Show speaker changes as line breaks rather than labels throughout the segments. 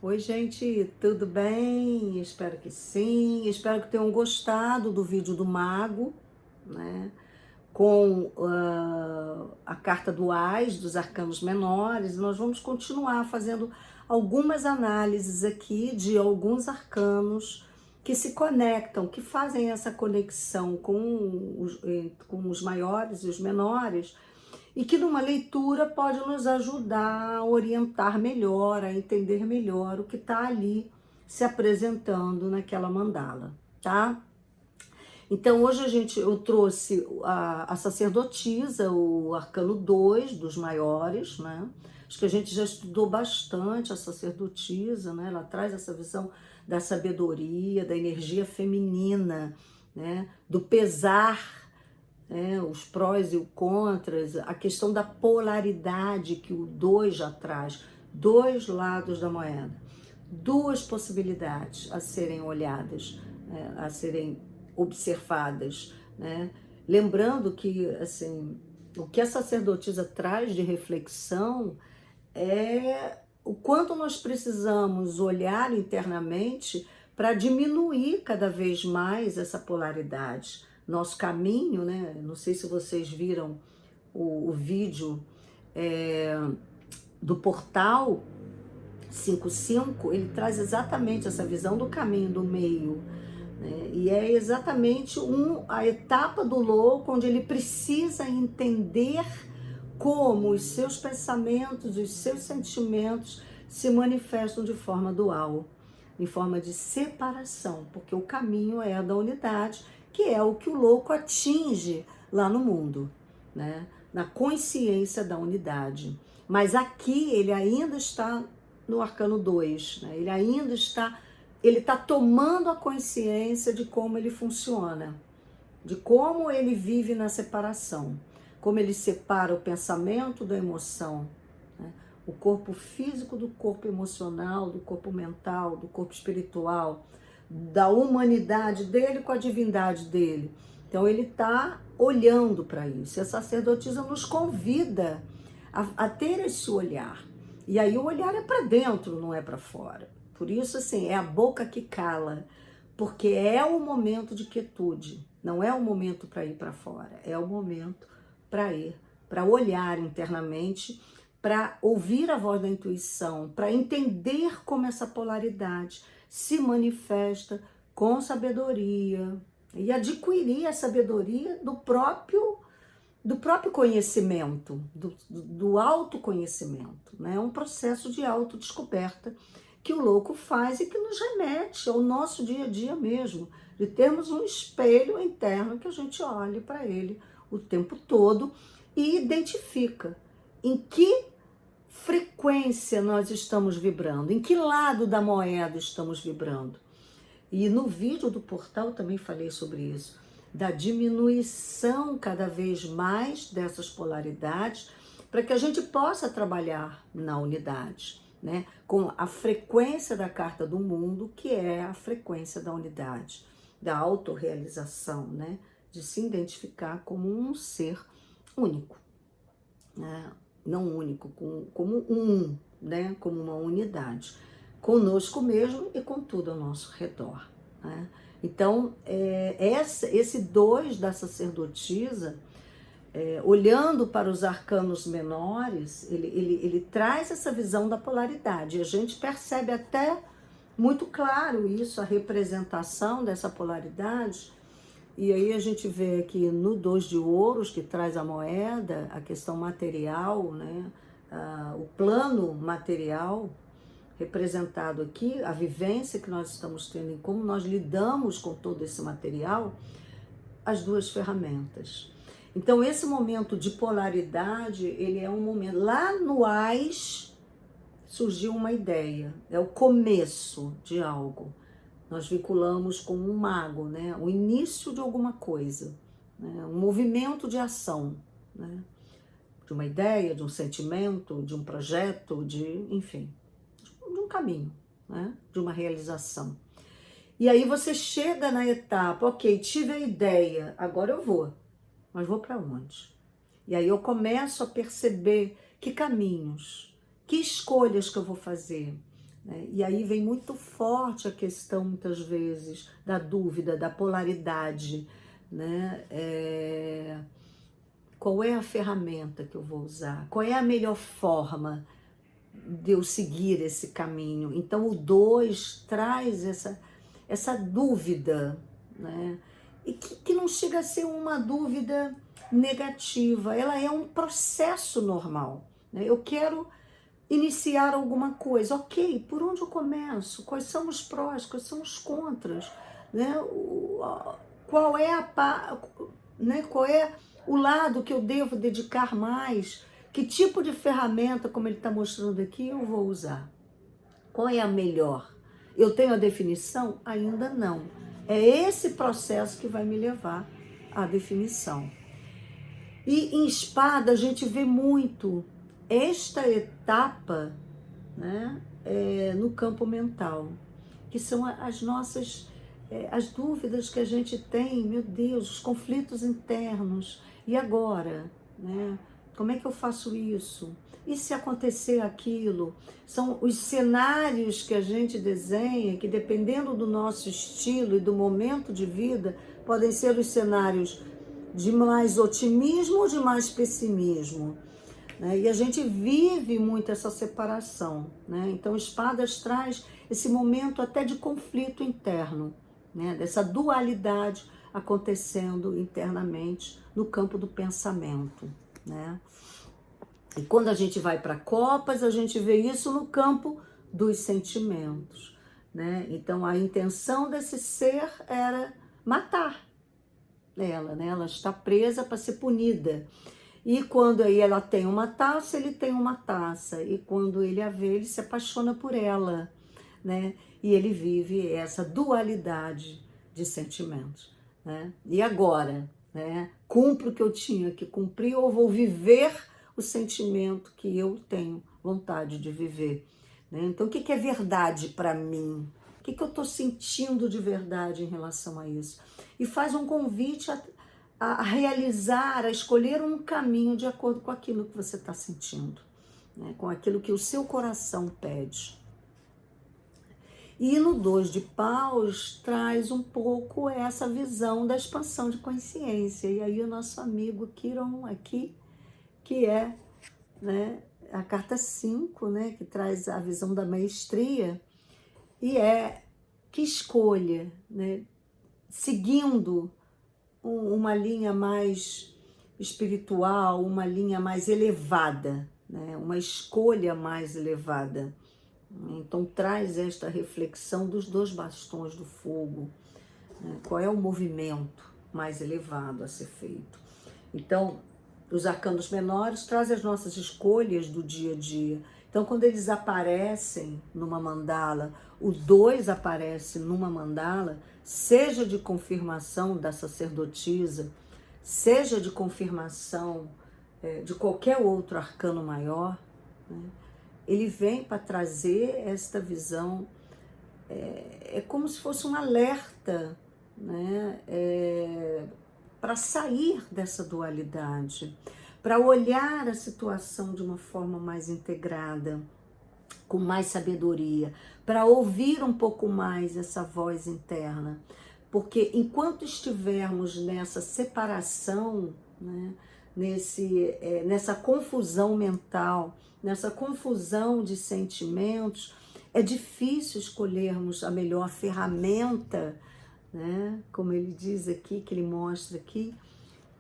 Oi, gente, tudo bem? Espero que sim. Espero que tenham gostado do vídeo do Mago, né? Com a carta do Ás, dos arcanos menores. Nós vamos continuar fazendo algumas análises aqui de alguns arcanos que se conectam, que fazem essa conexão com os maiores e os menores, e que numa leitura pode nos ajudar a orientar melhor, a entender melhor o que está ali se apresentando naquela mandala, tá? Então hoje eu trouxe a sacerdotisa, o arcano 2 dos maiores, né? Acho que a gente já estudou bastante a sacerdotisa, né? Ela traz essa visão da sabedoria, da energia feminina, né? Do pesar, né, os prós e os contras, a questão da polaridade que o 2 já traz, dois lados da moeda, duas possibilidades a serem olhadas, né, a serem observadas, né? Lembrando que assim, o que a sacerdotisa traz de reflexão é o quanto nós precisamos olhar internamente para diminuir cada vez mais essa polaridade. Nosso caminho, né? Não sei se vocês viram o vídeo é, do portal 55, ele traz exatamente essa visão do caminho do meio, né? E é exatamente a etapa do louco onde ele precisa entender como os seus pensamentos, os seus sentimentos se manifestam de forma dual, em forma de separação, porque o caminho é a da unidade, que é o que o louco atinge lá no mundo, né? Na consciência da unidade. Mas aqui ele ainda está no arcano 2, né? Ele está tomando a consciência de como ele funciona, de como ele vive na separação, como ele separa o pensamento da emoção, né? O corpo físico do corpo emocional, do corpo mental, do corpo espiritual, da humanidade dele com a divindade dele. Então ele está olhando para isso. E a sacerdotisa nos convida a ter esse olhar. E aí o olhar é para dentro, não é para fora. Por isso, assim, é a boca que cala, porque é o momento de quietude, não é o momento para ir para fora, é o momento para ir, para olhar internamente, para ouvir a voz da intuição, para entender como essa polaridade se manifesta com sabedoria e adquirir a sabedoria do próprio conhecimento, do autoconhecimento, né? É um processo de autodescoberta que o louco faz e que nos remete ao nosso dia a dia mesmo, de termos um espelho interno que a gente olhe para ele o tempo todo e identifica em que frequência nós estamos vibrando, em que lado da moeda estamos vibrando. E no vídeo do portal também falei sobre isso, da diminuição cada vez mais dessas polaridades, para que a gente possa trabalhar na unidade, né? Com a frequência da carta do mundo, que é a frequência da unidade, da autorrealização, né? De se identificar como um ser único, né? Não único, como um, né? Como uma unidade, conosco mesmo e com tudo ao nosso redor, né? Então, esse 2 da sacerdotisa, olhando para os arcanos menores, ele traz essa visão da polaridade. E a gente percebe até muito claro isso, a representação dessa polaridade. E aí a gente vê aqui no 2 de ouros, que traz a moeda, a questão material, né? O plano material representado aqui, a vivência que nós estamos tendo e como nós lidamos com todo esse material, as duas ferramentas. Então esse momento de polaridade, ele é um momento, lá no Ás surgiu uma ideia, é o começo de algo. Nós vinculamos com um mago, né? O início de alguma coisa, né? Um movimento de ação, né? De uma ideia, de um sentimento, de um projeto, enfim, de um caminho, né? De uma realização. E aí você chega na etapa, ok, tive a ideia, agora eu vou, mas vou para onde? E aí eu começo a perceber que caminhos, que escolhas que eu vou fazer, né? E aí vem muito forte a questão, muitas vezes, da dúvida, da polaridade, né? Qual é a ferramenta que eu vou usar? Qual é a melhor forma de eu seguir esse caminho? Então o 2 traz essa dúvida, né? E que não chega a ser uma dúvida negativa, ela é um processo normal, né? Eu quero iniciar alguma coisa, ok, por onde eu começo? Quais são os prós, quais são os contras, né? Qual é né? Qual é o lado que eu devo dedicar mais? Que tipo de ferramenta, como ele está mostrando aqui, eu vou usar? Qual é a melhor? Eu tenho a definição? Ainda não. É esse processo que vai me levar à definição. E em espada a gente vê muito esta etapa, né, no campo mental, que são as nossas, as dúvidas que a gente tem, meu Deus, os conflitos internos. E agora, né? Como é que eu faço isso? E se acontecer aquilo? São os cenários que a gente desenha, que dependendo do nosso estilo e do momento de vida, podem ser os cenários de mais otimismo ou de mais pessimismo, né? E a gente vive muito essa separação, né? Então, Espadas traz esse momento até de conflito interno, né? Dessa dualidade acontecendo internamente no campo do pensamento, né? E quando a gente vai para Copas, a gente vê isso no campo dos sentimentos, né? Então, a intenção desse ser era matar ela, né? Ela está presa para ser punida. E quando aí ela tem uma taça, ele tem uma taça. E quando ele a vê, ele se apaixona por ela, né? E ele vive essa dualidade de sentimentos, né? E agora, né? Cumpro o que eu tinha que cumprir ou vou viver o sentimento que eu tenho vontade de viver, né? Então, o que é verdade para mim? O que eu estou sentindo de verdade em relação a isso? E faz um convite a realizar, a escolher um caminho de acordo com aquilo que você está sentindo, né? Com aquilo que o seu coração pede. E no 2 de paus traz um pouco essa visão da expansão de consciência. E aí o nosso amigo Quiron aqui, que é, né, a carta 5, né, que traz a visão da maestria, e que escolha, né, seguindo uma linha mais espiritual, uma linha mais elevada, né? Uma escolha mais elevada. Então traz esta reflexão dos 2 bastões do fogo, né? Qual é o movimento mais elevado a ser feito? Então, os arcanos menores trazem as nossas escolhas do dia a dia. Então, quando eles aparecem numa mandala, o 2 aparece numa mandala, seja de confirmação da sacerdotisa, seja de confirmação de qualquer outro arcano maior, né? Ele vem para trazer esta visão, é como se fosse um alerta, né? Para sair dessa dualidade, para olhar a situação de uma forma mais integrada, com mais sabedoria, para ouvir um pouco mais essa voz interna. Porque enquanto estivermos nessa separação, né, nessa confusão mental, nessa confusão de sentimentos, é difícil escolhermos a melhor ferramenta, né, como ele diz aqui, que ele mostra aqui,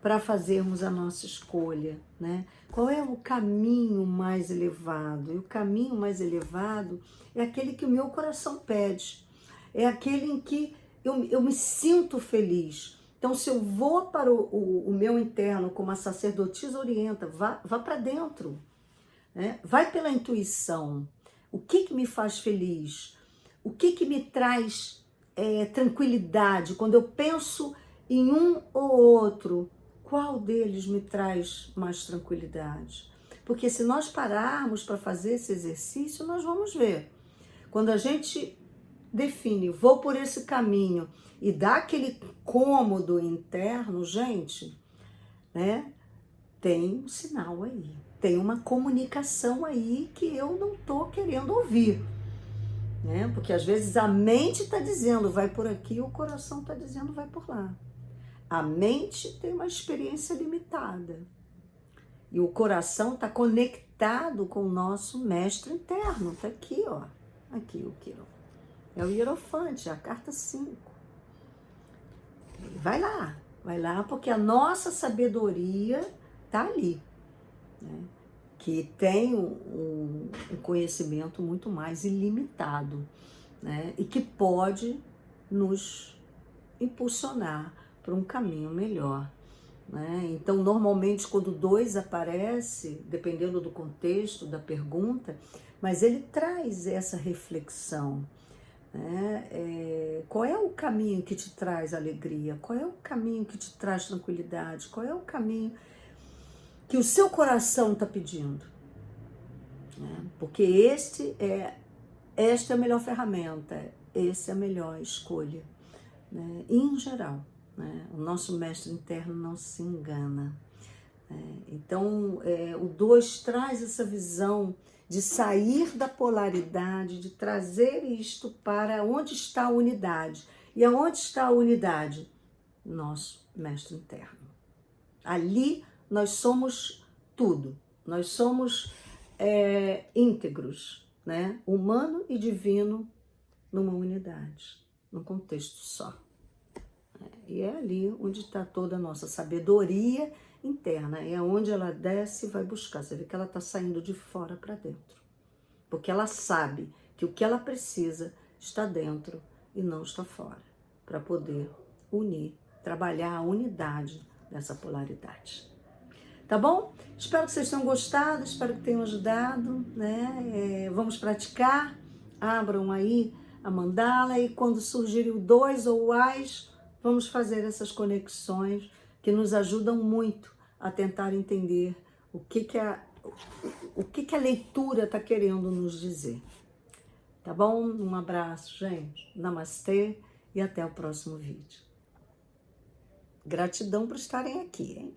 para fazermos a nossa escolha, né? Qual é o caminho mais elevado? E o caminho mais elevado é aquele que o meu coração pede, é aquele em que eu me sinto feliz. Então, se eu vou para o meu interno, como a sacerdotisa orienta, vá para dentro, né? Vai pela intuição. O que me faz feliz? O que me traz tranquilidade? Quando eu penso em um ou outro, qual deles me traz mais tranquilidade? Porque se nós pararmos para fazer esse exercício, nós vamos ver. Quando a gente define, vou por esse caminho, e dá aquele cômodo interno, gente, né? Tem um sinal aí, tem uma comunicação aí que eu não tô querendo ouvir, né? Porque às vezes a mente está dizendo vai por aqui, o coração está dizendo vai por lá. A mente tem uma experiência limitada e o coração está conectado com o nosso mestre interno. Está aqui, ó. Aqui o Quirón. É o Hierofante, a carta 5. Vai lá, porque a nossa sabedoria está ali, né? Que tem um conhecimento muito mais ilimitado, né? E que pode nos impulsionar para um caminho melhor, né? Então, normalmente, quando 2 aparece, dependendo do contexto da pergunta, mas ele traz essa reflexão, né? Qual é o caminho que te traz alegria? Qual é o caminho que te traz tranquilidade? Qual é o caminho que o seu coração está pedindo? Né? Porque esta é a melhor ferramenta, essa é a melhor escolha, né? Em geral, né? O nosso mestre interno não se engana. Então, o 2 traz essa visão de sair da polaridade, de trazer isto para onde está a unidade. E aonde está a unidade? Nosso mestre interno. Ali nós somos tudo, nós somos íntegros, né? Humano e divino numa unidade, num contexto só. E é ali onde está toda a nossa sabedoria interna, é onde ela desce e vai buscar. Você vê que ela está saindo de fora para dentro, porque ela sabe que o que ela precisa está dentro e não está fora, para poder unir, trabalhar a unidade dessa polaridade. Tá bom? Espero que vocês tenham gostado, espero que tenham ajudado, né? Vamos praticar, abram aí a mandala e quando surgir o 2 ou o AIS, vamos fazer essas conexões que nos ajudam muito a tentar entender o que a leitura está querendo nos dizer. Tá bom? Um abraço, gente. Namastê e até o próximo vídeo. Gratidão por estarem aqui, hein?